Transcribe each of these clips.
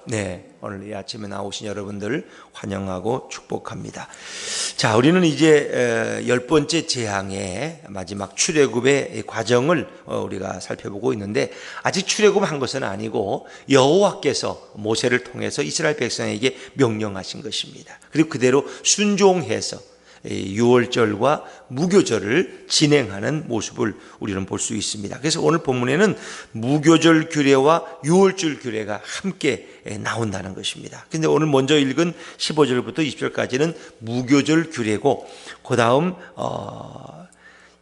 네, 오늘 이 아침에 나오신 여러분들 환영하고 축복합니다. 자, 우리는 이제 10번째 재앙의 마지막 출애굽의 과정을 우리가 살펴보고 있는데, 아직 출애굽한 것은 아니고 여호와께서 모세를 통해서 이스라엘 백성에게 명령하신 것입니다. 그리고 그대로 순종해서 유월절과 무교절을 진행하는 모습을 우리는 볼 수 있습니다. 그래서 오늘 본문에는 무교절 규례와 유월절 규례가 함께 나온다는 것입니다. 근데 오늘 먼저 읽은 15절부터 20절까지는 무교절 규례고, 그 다음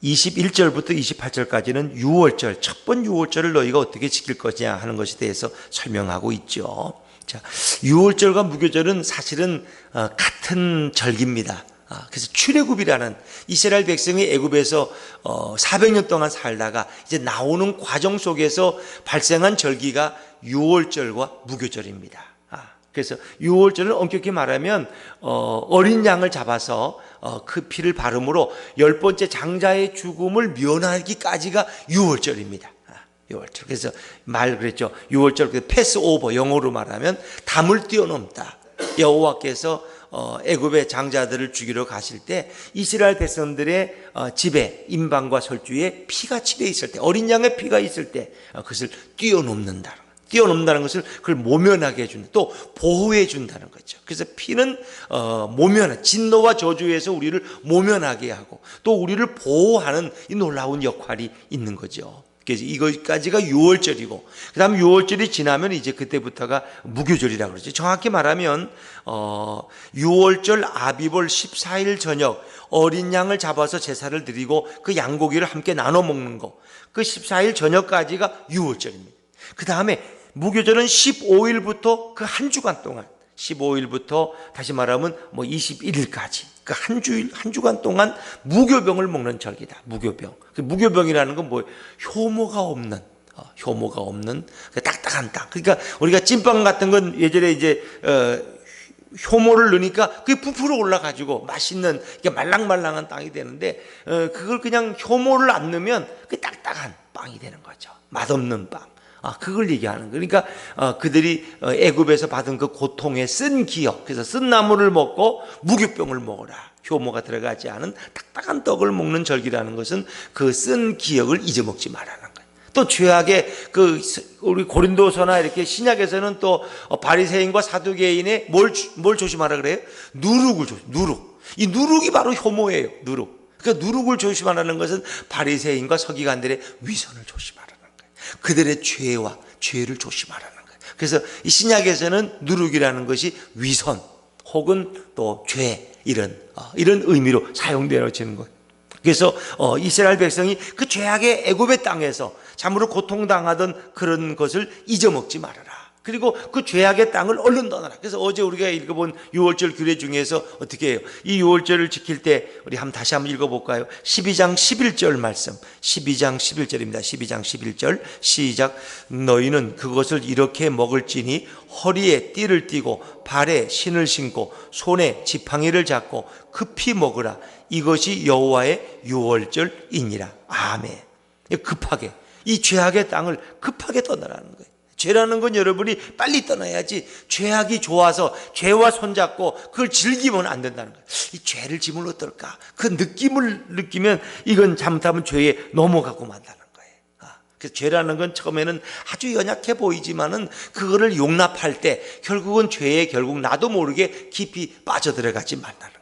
21절부터 28절까지는 유월절, 첫 번 유월절을 너희가 어떻게 지킬 것이냐 하는 것에 대해서 설명하고 있죠. 자, 유월절과 무교절은 사실은 같은 절기입니다. 그래서 출애굽이라는 이스라엘 백성이 애굽에서 400년 동안 살다가 이제 나오는 과정 속에서 발생한 절기가 유월절과 무교절입니다. 그래서 유월절은 엄격히 말하면 어린 양을 잡아서 그 피를 바름으로 10번째 장자의 죽음을 면하기까지가 유월절입니다. 유월절. 그래서 그랬죠. 유월절, 패스오버, 영어로 말하면 담을 뛰어넘다. 여호와께서 애굽의 장자들을 죽이러 가실 때 이스라엘 백성들의 집에, 임방과 설주에 피가 칠해 있을 때, 어린 양의 피가 있을 때 그것을 뛰어넘는다는 것을 그걸 모면하게 해준다. 또 보호해 준다는 거죠. 그래서 피는 진노와 저주에서 우리를 모면하게 하고 또 우리를 보호하는 이 놀라운 역할이 있는 거죠. 그래서 이거까지가 유월절이고, 그 다음 유월절이 지나면 이제 그때부터가 무교절이라고 그러죠. 정확히 말하면 유월절 아비벌 14일 저녁 어린 양을 잡아서 제사를 드리고 그 양고기를 함께 나눠 먹는 거, 그 14일 저녁까지가 유월절입니다. 그 다음에 무교절은 15일부터 그 한 주간 동안, 15일부터 다시 말하면 21일까지 그 한 주간 동안 무교병을 먹는 절기다. 무교병. 무교병이라는 건 효모가 없는 딱딱한 땅. 그러니까 우리가 찐빵 같은 건 예전에 이제 효모를 넣으니까 그게 부풀어 올라가지고 맛있는 말랑말랑한 땅이 되는데, 그걸 그냥 효모를 안 넣으면 그 딱딱한 빵이 되는 거죠. 맛없는 빵. 그걸 얘기하는 거예요. 그러니까 그들이 애굽에서 받은 그 고통의 쓴 기억, 그래서 쓴 나물을 먹고 무교병을 먹어라. 효모가 들어가지 않은 딱딱한 떡을 먹는 절기라는 것은 그 쓴 기억을 잊어먹지 말라는 거예요. 또 죄악의 우리 고린도서나 이렇게 신약에서는 또 바리새인과 사두개인의 뭘 조심하라 그래요? 누룩을 누룩. 이 누룩이 바로 효모예요. 누룩. 그러니까 누룩을 조심하라는 것은 바리새인과 서기관들의 위선을 조심하라. 그들의 죄를 조심하라는 거예요. 그래서 이 신약에서는 누룩이라는 것이 위선 혹은 또 죄, 이런 의미로 사용되어지는 거예요. 그래서 이스라엘 백성이 그 죄악의 애굽의 땅에서 참으로 고통당하던 그런 것을 잊어먹지 말아라. 그리고 그 죄악의 땅을 얼른 떠나라. 그래서 어제 우리가 읽어본 유월절 규례 중에서 어떻게 해요? 이 유월절을 지킬 때 우리 다시 한번 읽어볼까요? 12장 11절 말씀. 12장 11절입니다. 12장 11절 시작. 너희는 그것을 이렇게 먹을지니 허리에 띠를 띠고 발에 신을 신고 손에 지팡이를 잡고 급히 먹으라. 이것이 여호와의 유월절이니라. 아멘. 급하게 이 죄악의 땅을 급하게 떠나라는 거예요. 죄라는 건 여러분이 빨리 떠나야지, 죄악이 좋아서 죄와 손잡고 그걸 즐기면 안 된다는 거예요. 이 죄를 지면 어떨까? 그 느낌을 느끼면 이건 잘못하면 죄에 넘어가고 만다는 거예요. 그래서 죄라는 건 처음에는 아주 연약해 보이지만은 그거를 용납할 때 결국은 죄에 결국 나도 모르게 깊이 빠져들어가지 말라는 거예요.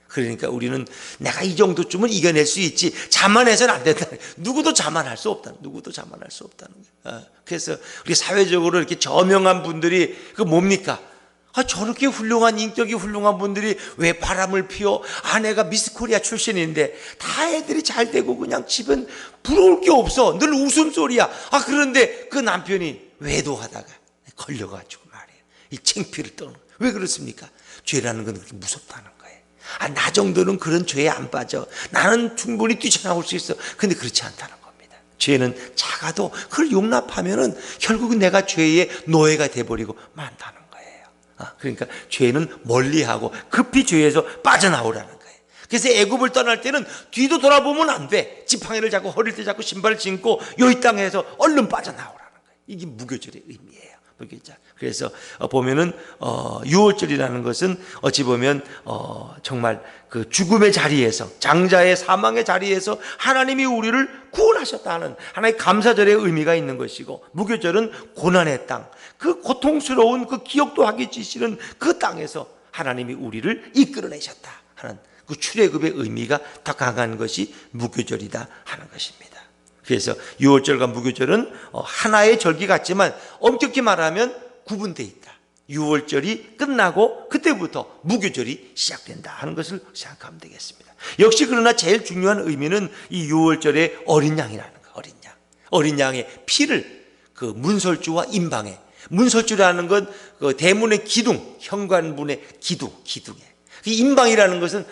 그러니까 우리는 내가 이 정도쯤은 이겨낼 수 있지, 자만해서는 안 된다. 누구도 자만할 수 없다는 거예요. 그래서 우리 사회적으로 이렇게 저명한 분들이 뭡니까? 저렇게 훌륭한 인격이 훌륭한 분들이 왜 바람을 피워? 아내가 미스 코리아 출신인데 다 애들이 잘 되고 그냥 집은 부러울 게 없어. 늘 웃음소리야. 그런데 그 남편이 외도하다가 걸려가지고 말이에요. 이 창피를 떠는 거예요. 왜 그렇습니까? 죄라는 건 그렇게 무섭다는 거예요. 나 정도는 그런 죄에 안 빠져. 나는 충분히 뛰쳐나올 수 있어. 근데 그렇지 않다는 겁니다. 죄는 작아도 그걸 용납하면은 결국은 내가 죄의 노예가 돼버리고 만다는 거예요. 그러니까 죄는 멀리하고 급히 죄에서 빠져나오라는 거예요. 그래서 애굽을 떠날 때는 뒤도 돌아보면 안 돼. 지팡이를 잡고 허리를 잡고 신발을 신고 이 땅에서 얼른 빠져나오라는 거예요. 이게 무교절의 의미예요. 무교절. 그래서 보면은 유월절이라는 것은 어찌 보면 정말 그 죽음의 자리에서, 장자의 사망의 자리에서 하나님이 우리를 구원하셨다는 하나의 감사절의 의미가 있는 것이고, 무교절은 고난의 땅, 그 고통스러운 그 기억도 하기 싫은 그 땅에서 하나님이 우리를 이끌어내셨다 하는 그 출애굽의 의미가 더 강한 것이 무교절이다 하는 것입니다. 그래서 유월절과 무교절은 하나의 절기 같지만 엄격히 말하면 구분되어 있다. 유월절이 끝나고 그때부터 무교절이 시작된다 하는 것을 생각하면 되겠습니다. 역시 그러나 제일 중요한 의미는 이 유월절의 어린 양이라는 거. 어린 양의 피를 그 문설주와 임방에, 문설주라는 건 그 대문의 기둥, 현관문의 기둥에, 그 임방이라는 것은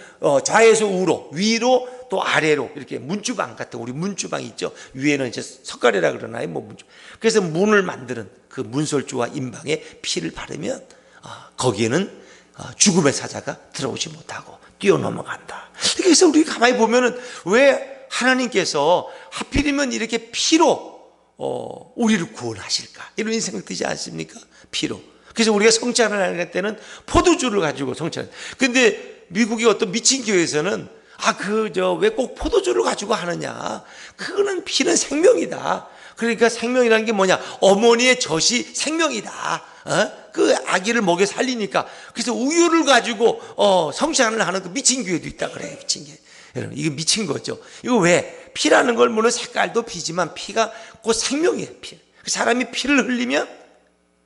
좌에서 우로, 위로 또 아래로 이렇게 문주방 같은, 우리 문주방 있죠. 위에는 이제 석가래라 그러나요? 뭐 문주. 그래서 문을 만드는 그 문설주와 임방에 피를 바르면 거기에는 죽음의 사자가 들어오지 못하고 뛰어넘어간다. 그래서 우리 가만히 보면은 왜 하나님께서 하필이면 이렇게 피로 우리를 구원하실까? 이런 생각 드지 않습니까? 피로. 그래서 우리가 성찬을 할 때는 포도주를 가지고 성찬을. 근데 미국의 어떤 미친 교회에서는 왜 꼭 포도주를 가지고 하느냐? 그거는 피는 생명이다. 그러니까 생명이라는 게 뭐냐? 어머니의 젖이 생명이다. 그 아기를 먹여 살리니까. 그래서 우유를 가지고 성찬을 하는 그 미친 교회도 있다 그래요. 미친 교회. 여러분, 이거 미친 거죠. 이거 왜? 피라는 걸 물론 색깔도 피지만 피가 곧 생명이에요. 피. 사람이 피를 흘리면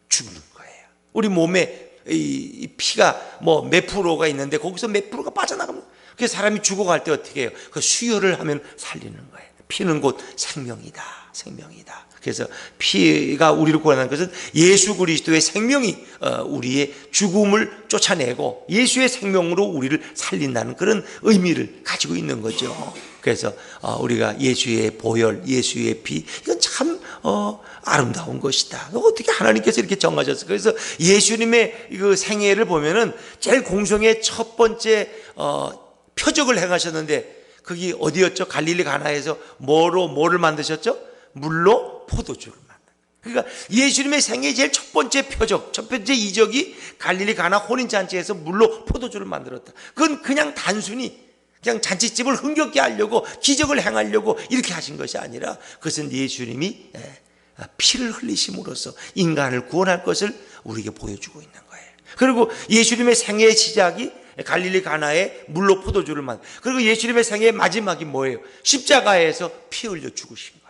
죽는 거예요. 우리 몸에 이 피가 뭐 몇 프로가 있는데 거기서 몇 프로가 빠져나가면, 그래서 사람이 죽어갈 때 어떻게 해요? 그 수혈을 하면 살리는 거예요. 피는 곧 생명이다. 그래서 피가 우리를 구원하는 것은 예수 그리스도의 생명이 우리의 죽음을 쫓아내고 예수의 생명으로 우리를 살린다는 그런 의미를 가지고 있는 거죠. 그래서 우리가 예수의 보혈, 예수의 피, 이건 참 아름다운 것이다. 어떻게 하나님께서 이렇게 정하셨어요? 그래서 예수님의 그 생애를 보면은 제일 공성의 첫 번째 표적을 행하셨는데, 그게 어디였죠? 갈릴리 가나에서 뭐를 만드셨죠? 물로 포도주를 만든. 그러니까 예수님의 생애 제일 첫 번째 표적, 첫 번째 이적이 갈릴리 가나 혼인잔치에서 물로 포도주를 만들었다. 그건 그냥 단순히 그냥 잔치집을 흥겹게 하려고, 기적을 행하려고 이렇게 하신 것이 아니라, 그것은 예수님이 피를 흘리심으로써 인간을 구원할 것을 우리에게 보여주고 있는 거예요. 그리고 예수님의 생애의 시작이 갈릴리 가나에 물로 포도주를 만든. 그리고 예수님의 생애의 마지막이 뭐예요? 십자가에서 피 흘려 죽으신 거예요.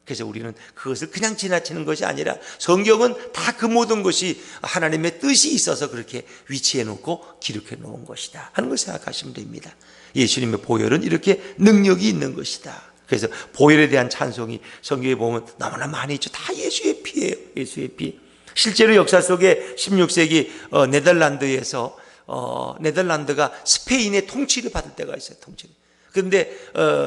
그래서 우리는 그것을 그냥 지나치는 것이 아니라, 성경은 다 그 모든 것이 하나님의 뜻이 있어서 그렇게 위치해 놓고 기록해 놓은 것이다 하는 걸 생각하시면 됩니다. 예수님의 보혈은 이렇게 능력이 있는 것이다. 그래서 보혈에 대한 찬송이 성경에 보면 너무나 많이 있죠. 다 예수의 피예요. 예수의 피. 실제로 역사 속에 16세기 네덜란드에서 네덜란드가 스페인의 통치를 받을 때가 있어요. 통치를. 그런데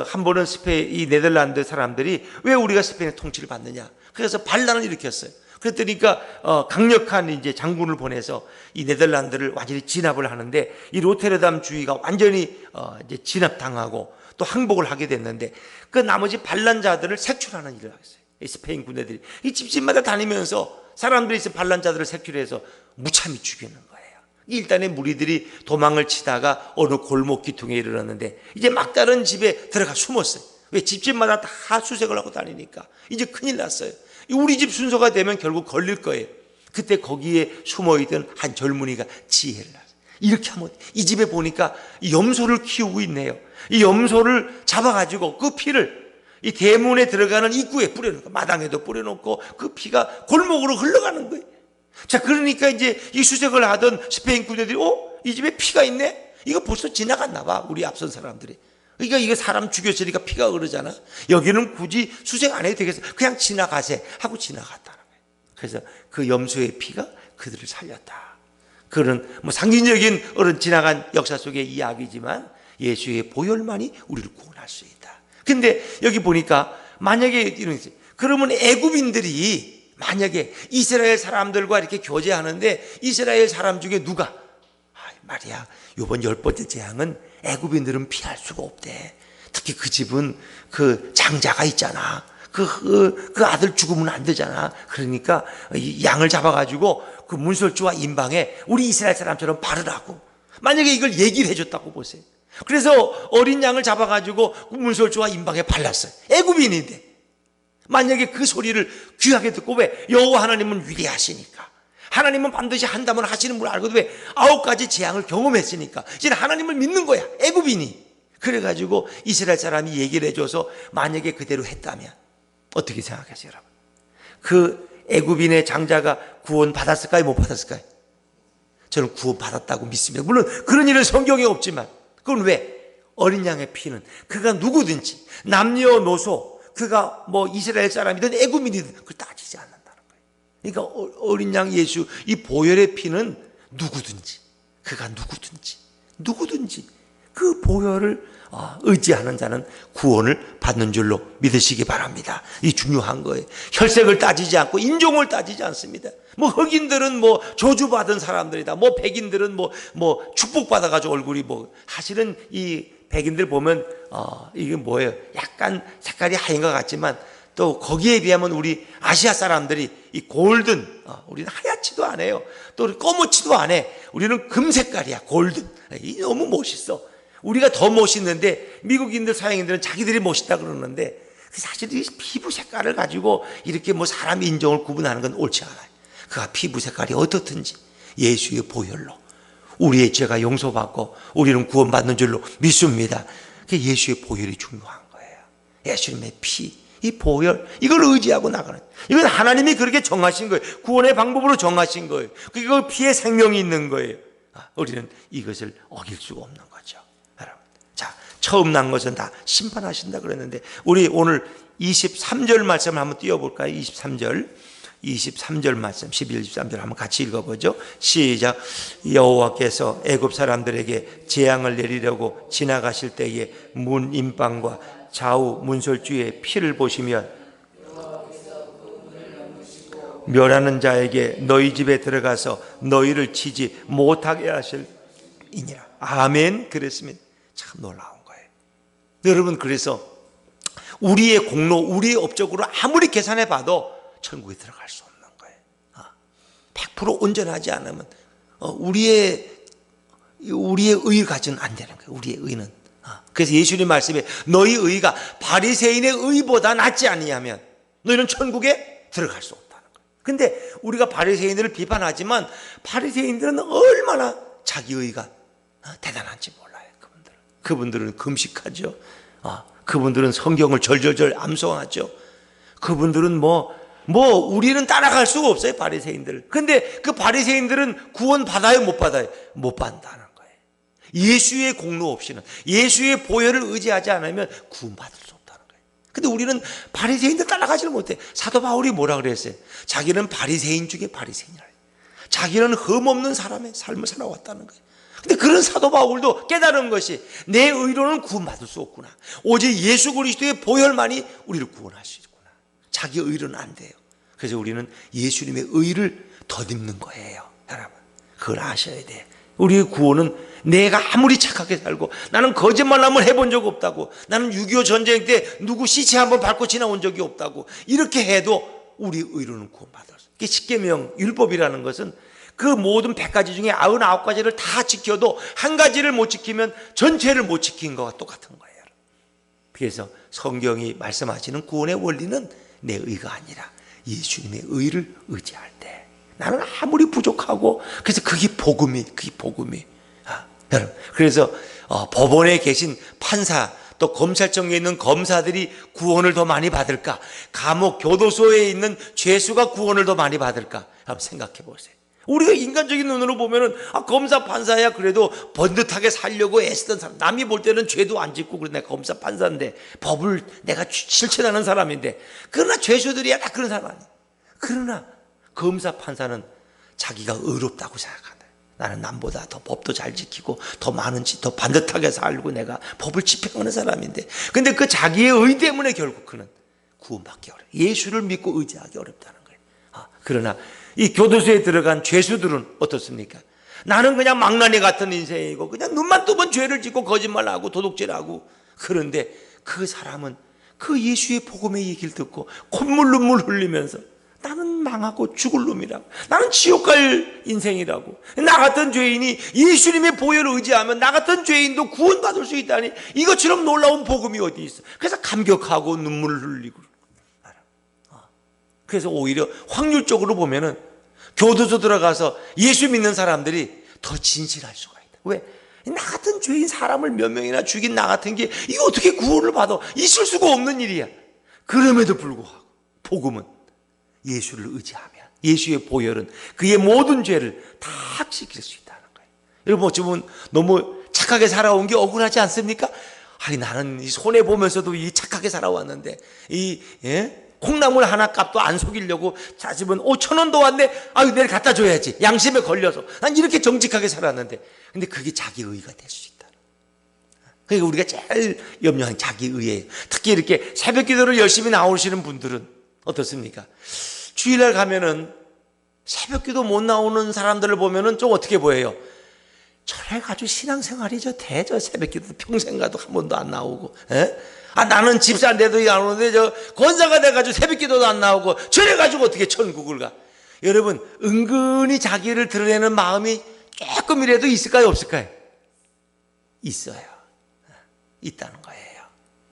한 번은 이 네덜란드 사람들이 왜 우리가 스페인의 통치를 받느냐? 그래서 반란을 일으켰어요. 그랬더니까 강력한 이제 장군을 보내서 이 네덜란드를 완전히 진압을 하는데, 이 로테르담 주의가 완전히 이제 진압당하고 또 항복을 하게 됐는데, 그 나머지 반란자들을 색출하는 일을 했어요. 이 스페인 군대들이 이 집집마다 다니면서 사람들이 있어 반란자들을 색출해서 무참히 죽이는 거예요. 일단의 무리들이 도망을 치다가 어느 골목 기퉁에 이르렀는데, 이제 막다른 집에 들어가 숨었어요. 왜? 집집마다 다 수색을 하고 다니니까 이제 큰일 났어요. 우리 집 순서가 되면 결국 걸릴 거예요. 그때 거기에 숨어있던 한 젊은이가 지혜를 났어요. 이렇게 하면, 이 집에 보니까 염소를 키우고 있네요. 이 염소를 잡아가지고 그 피를 이 대문에 들어가는 입구에 뿌려놓고, 마당에도 뿌려놓고, 그 피가 골목으로 흘러가는 거예요. 자, 그러니까 이제 이 수색을 하던 스페인 군대들이 이 집에 피가 있네? 이거 벌써 지나갔나 봐, 우리 앞선 사람들이. 그러니까 이거 사람 죽였으니까 피가 흐르잖아. 여기는 굳이 수색 안 해도 되겠어, 그냥 지나가세 하고 지나갔다는 거예요. 그래서 그 염소의 피가 그들을 살렸다. 그런 뭐 상징적인 어른 지나간 역사 속의 이야기지만 예수의 보혈만이 우리를 구원할 수 있다. 근데 여기 보니까 만약에 이런, 그러면 애굽인들이 만약에 이스라엘 사람들과 이렇게 교제하는데, 이스라엘 사람 중에 누가 말이야, 요번 10번째 재앙은 애굽인들은 피할 수가 없대. 특히 그 집은 그 장자가 있잖아. 그 아들 죽으면 안 되잖아. 그러니까 이 양을 잡아가지고 그 문설주와 임방에 우리 이스라엘 사람처럼 바르라고. 만약에 이걸 얘기를 해줬다고 보세요. 그래서 어린 양을 잡아가지고 그 문설주와 임방에 발랐어요. 애굽인인데. 만약에 그 소리를 귀하게 듣고, 왜? 여호와 하나님은 위대하시니까, 하나님은 반드시 한다면 하시는 분 알거든. 왜? 9가지 재앙을 경험했으니까 이제 하나님을 믿는 거야, 애굽인이. 그래가지고 이스라엘 사람이 얘기를 해줘서 만약에 그대로 했다면 어떻게 생각하세요, 여러분? 그 애굽인의 장자가 구원 받았을까요, 못 받았을까요? 저는 구원 받았다고 믿습니다. 물론 그런 일은 성경에 없지만, 그건 왜? 어린 양의 피는 그가 누구든지 남녀노소, 그가 뭐 이스라엘 사람이든 애굽인이든 그걸 따지지 않는다는 거예요. 그러니까 어린 양 예수, 이 보혈의 피는 누구든지, 그가 누구든지 그 보혈을 의지하는 자는 구원을 받는 줄로 믿으시기 바랍니다. 이 중요한 거예요. 혈색을 따지지 않고 인종을 따지지 않습니다. 뭐 흑인들은 뭐 저주받은 사람들이다, 뭐 백인들은 뭐 축복받아가지고 얼굴이 뭐, 사실은 이 백인들 보면 이게 뭐예요? 약간 색깔이 하얀 것 같지만 또 거기에 비하면 우리 아시아 사람들이 이 골든, 우리는 하얗지도 않아요. 또 우리 검었지도 않아. 우리는 금색깔이야, 골든. 이 너무 멋있어. 우리가 더 멋있는데 미국인들, 서양인들은 자기들이 멋있다 그러는데, 사실 이 피부 색깔을 가지고 이렇게 뭐 사람 인종을 구분하는 건 옳지 않아요. 그가 피부 색깔이 어떻든지 예수의 보혈로 우리의 죄가 용서받고 우리는 구원받는 줄로 믿습니다. 예수의 보혈이 중요한 거예요. 예수님의 피, 이 보혈, 이걸 의지하고 나가는, 이건 하나님이 그렇게 정하신 거예요. 구원의 방법으로 정하신 거예요. 그 피에 생명이 있는 거예요. 우리는 이것을 어길 수가 없는 거죠, 여러분. 자, 처음 난 것은 다 심판하신다 그랬는데, 우리 오늘 23절 말씀을 한번 띄워볼까요? 23절 말씀, 12, 23절 한번 같이 읽어보죠. 시작. 여호와께서 애굽 사람들에게 재앙을 내리려고 지나가실 때에 문 임방과 좌우 문설주의 피를 보시면 멸하는 자에게 너희 집에 들어가서 너희를 치지 못하게 하실이니라. 아멘. 그랬습니다. 참 놀라운 거예요, 여러분. 그래서 우리의 공로, 우리의 업적으로 아무리 계산해 봐도 천국에 들어갈 수 없는 거예요. 100% 온전하지 않으면 우리의 의 가지는 안 되는 거예요. 우리의 의는. 그래서 예수님 말씀에 너희 의가 바리새인의 의보다 낫지 아니하면 너희는 천국에 들어갈 수 없다는 거예요. 근데 우리가 바리새인들을 비판하지만 바리새인들은 얼마나 자기 의가 대단한지 몰라요. 그분들은 금식하죠. 그분들은 성경을 절절절 암송하죠. 그분들은 우리는 따라갈 수가 없어요, 바리새인들. 근데 그 바리새인들은 구원 받아요, 못 받아요? 못 받는다는 거예요. 예수의 공로 없이는, 예수의 보혈을 의지하지 않으면 구원 받을 수 없다는 거예요. 근데 우리는 바리새인들 따라가지를 못해. 사도 바울이 뭐라 그랬어요? 자기는 바리새인 중에 바리새인이라. 자기는 흠없는 사람의 삶을 살아왔다는 거예요. 근데 그런 사도 바울도 깨달은 것이, 내 의로는 구원받을 수 없구나. 오직 예수 그리스도의 보혈만이 우리를 구원할 수 있구나. 자기 의로는 안 돼요. 그래서 우리는 예수님의 의를 덧입는 거예요, 여러분. 그걸 아셔야 돼요. 우리의 구원은 내가 아무리 착하게 살고, 나는 거짓말 한번 해본 적 없다고, 나는 6.25 전쟁 때 누구 시체 한번 밟고 지나온 적이 없다고, 이렇게 해도 우리 의로는 구원받을 수 있어요. 십계명 율법이라는 것은 그 모든 100가지 중에 99가지를 다 지켜도 한 가지를 못 지키면 전체를 못 지킨 것과 똑같은 거예요. 그래서 성경이 말씀하시는 구원의 원리는 내 의가 아니라 예수님의 의를 의지할 때, 나는 아무리 부족하고, 그래서 그게 복음이. 여러분, 그래서 법원에 계신 판사, 또 검찰청에 있는 검사들이 구원을 더 많이 받을까, 감옥 교도소에 있는 죄수가 구원을 더 많이 받을까, 한번 생각해 보세요. 우리가 인간적인 눈으로 보면은 검사 판사야 그래도 번듯하게 살려고 애쓰던 사람, 남이 볼 때는 죄도 안 짓고, 그래 내가 검사 판사인데 법을 내가 실천하는 사람인데, 그러나 죄수들이야 다 그런 사람 아니야. 그러나 검사 판사는 자기가 의롭다고 생각한다. 나는 남보다 더 법도 잘 지키고 더 많은지 더 반듯하게 살고 내가 법을 집행하는 사람인데, 근데 그 자기의 의 때문에 결국 그는 구원받기 어려워. 예수를 믿고 의지하기 어렵다는 거예요. 그러나 이 교도소에 들어간 죄수들은 어떻습니까? 나는 그냥 망나니 같은 인생이고 그냥 눈만 뜨면 죄를 짓고 거짓말하고 도둑질하고, 그런데 그 사람은 그 예수의 복음의 얘기를 듣고 콧물 눈물 흘리면서 나는 망하고 죽을 놈이라고, 나는 지옥 갈 인생이라고, 나 같은 죄인이 예수님의 보혈을 의지하면 나 같은 죄인도 구원받을 수 있다니 이것처럼 놀라운 복음이 어디 있어. 그래서 감격하고 눈물을 흘리고. 그래서 오히려 확률적으로 보면은 교도소 들어가서 예수 믿는 사람들이 더 진실할 수가 있다. 왜? 나 같은 죄인 사람을 몇 명이나 죽인 나 같은 게 이거 어떻게 구원을 받아? 있을 수가 없는 일이야. 그럼에도 불구하고 복음은 예수를 의지하면, 예수의 보혈은 그의 모든 죄를 다 씻길 수 있다는 거예요. 여러분 어쩌면 너무 착하게 살아온 게 억울하지 않습니까? 아니 나는 손해 보면서도 이 착하게 살아왔는데 콩나물 하나 값도 안 속이려고 자집은 5,000원도 왔네. 아유 내일 갖다 줘야지. 양심에 걸려서 난 이렇게 정직하게 살았는데, 근데 그게 자기 의가 될 수 있다. 그러니까 우리가 제일 염려한 자기 의예요. 특히 이렇게 새벽 기도를 열심히 나오시는 분들은 어떻습니까? 주일날 가면은 새벽 기도 못 나오는 사람들을 보면은 좀 어떻게 보여요? 저래가지고 신앙생활이 대저 새벽 기도 평생 가도 한 번도 안 나오고, 나는 집사인데도 안 오는데 저 권사가 돼가지고 새벽 기도도 안 나오고 저래가지고 어떻게 천국을 가? 여러분 은근히 자기를 드러내는 마음이 조금이라도 있을까요, 없을까요? 있어요. 있다는 거예요.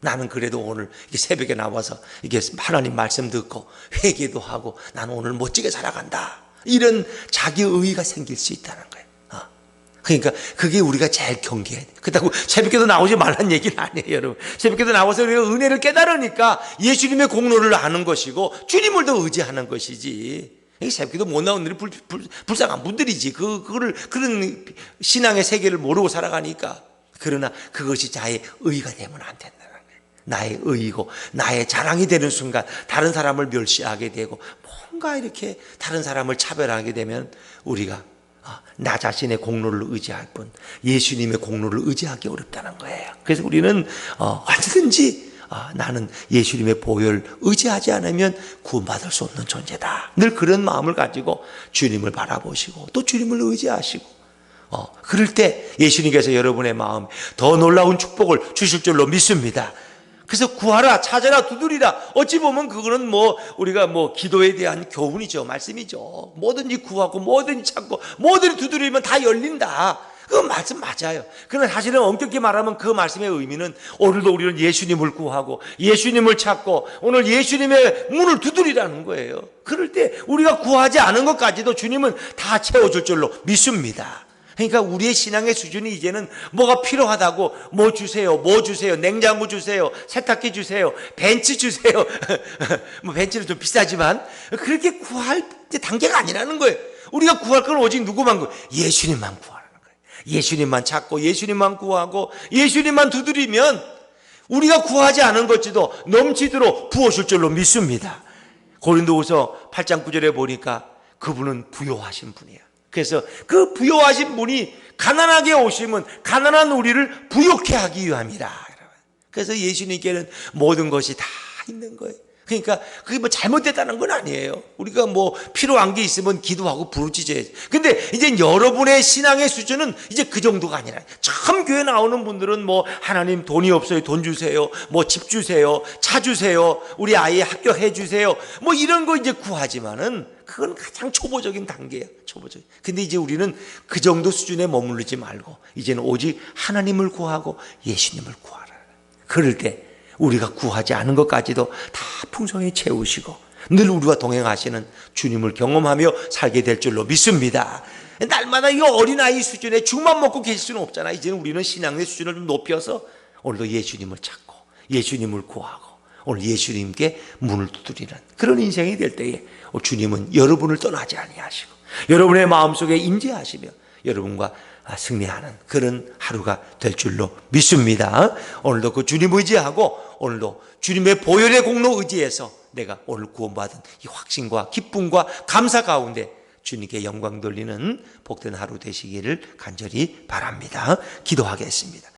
나는 그래도 오늘 새벽에 나와서 이게 하나님 말씀 듣고 회개도 하고 나는 오늘 멋지게 살아간다, 이런 자기 의의가 생길 수 있다는 거예요. 그러니까 그게 우리가 제일 경계해야 돼요. 그렇다고 새벽기도 나오지 말라는 얘기는 아니에요, 여러분. 새벽기도 나와서 우리가 은혜를 깨달으니까 예수님의 공로를 아는 것이고 주님을 더 의지하는 것이지, 새벽기도 못 나오는 분들이 불쌍한 분들이지. 그런 신앙의 세계를 모르고 살아가니까. 그러나 그것이 자의 의의가 되면 안 된다는 거예요. 나의 의의고 나의 자랑이 되는 순간 다른 사람을 멸시하게 되고 뭔가 이렇게 다른 사람을 차별하게 되면 우리가 나 자신의 공로를 의지할 뿐 예수님의 공로를 의지하기 어렵다는 거예요. 그래서 우리는 언제든지 나는 예수님의 보혈 의지하지 않으면 구원받을 수 없는 존재다, 늘 그런 마음을 가지고 주님을 바라보시고 또 주님을 의지하시고 그럴 때 예수님께서 여러분의 마음에 더 놀라운 축복을 주실 줄로 믿습니다. 그래서 구하라, 찾아라, 두드리라. 어찌 보면 그거는 우리가 기도에 대한 교훈이죠, 말씀이죠. 뭐든지 구하고 뭐든지 찾고 뭐든지 두드리면 다 열린다. 그 말씀 맞아요. 그러나 사실은 엄격히 말하면 그 말씀의 의미는 오늘도 우리는 예수님을 구하고 예수님을 찾고 오늘 예수님의 문을 두드리라는 거예요. 그럴 때 우리가 구하지 않은 것까지도 주님은 다 채워줄 줄로 믿습니다. 그러니까 우리의 신앙의 수준이 이제는 뭐가 필요하다고 뭐 주세요, 냉장고 주세요, 세탁기 주세요, 벤츠 주세요. 벤츠는 좀 비싸지만 그렇게 구할 단계가 아니라는 거예요. 우리가 구할 건 오직 누구만 예수님만 구하라는 거예요. 예수님만 찾고 예수님만 구하고 예수님만 두드리면 우리가 구하지 않은 것지도 넘치도록 부어줄 줄로 믿습니다. 고린도후서 8장 9절에 보니까 그분은 부요하신 분이에요. 그래서 그 부요하신 분이 가난하게 오시면 가난한 우리를 부요케 하기 위함이라. 그래서 예수님께는 모든 것이 다 있는 거예요. 그러니까 그게 잘못됐다는 건 아니에요. 우리가 필요한 게 있으면 기도하고 부르짖어야지. 근데 이제 여러분의 신앙의 수준은 이제 그 정도가 아니라, 참 교회 나오는 분들은 하나님 돈이 없어요, 돈 주세요, 집 주세요, 차 주세요, 우리 아이 합격해 주세요, 이런 거 이제 구하지만은 그건 가장 초보적인 단계예요. 초보적. 근데 이제 우리는 그 정도 수준에 머무르지 말고 이제는 오직 하나님을 구하고 예수님을 구하라. 그럴 때 우리가 구하지 않은 것까지도 다 풍성히 채우시고 늘 우리와 동행하시는 주님을 경험하며 살게 될 줄로 믿습니다. 날마다 이 어린아이 수준에 죽만 먹고 계실 수는 없잖아. 이제는 우리는 신앙의 수준을 좀 높여서 오늘도 예수님을 찾고 예수님을 구하고 오늘 예수님께 문을 두드리는 그런 인생이 될 때에 주님은 여러분을 떠나지 아니하시고 여러분의 마음속에 임재하시며 여러분과 승리하는 그런 하루가 될 줄로 믿습니다. 오늘도 그 주님 의지하고 오늘도 주님의 보혈의 공로 의지해서 내가 오늘 구원받은 이 확신과 기쁨과 감사 가운데 주님께 영광 돌리는 복된 하루 되시기를 간절히 바랍니다. 기도하겠습니다.